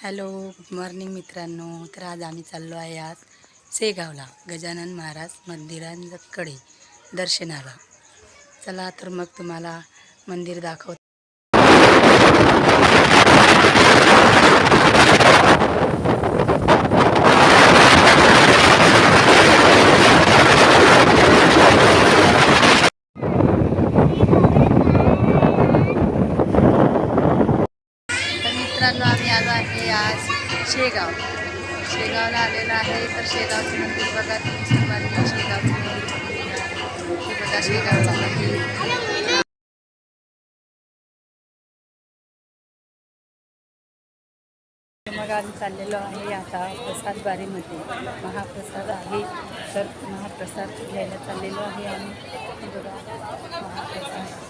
Hello, good morning मित्रांनो. तर आज आम्ही चाललो आहे आज शेगावला गजानन महाराज मंदिरांकडे दर्शनाला. चला तर मग तुम्हाला मंदिर दाखवतो. तर मित्रांनो, आम्ही आलो आहे आज शेगावला आलेलं आहे. तर शेगावचं मंदिर बघा तुम्ही, सर्वांनी शेगावचं मंदिर बघून घ्या. हे बघा शेगावचं मंदिर. मग आम्ही चाललेलो आहे आता प्रसाद बारीमध्ये. महाप्रसाद आहे, तर महाप्रसाद घ्यायला चाललेलो आहे आम्ही. हे बघा महाप्रसाद.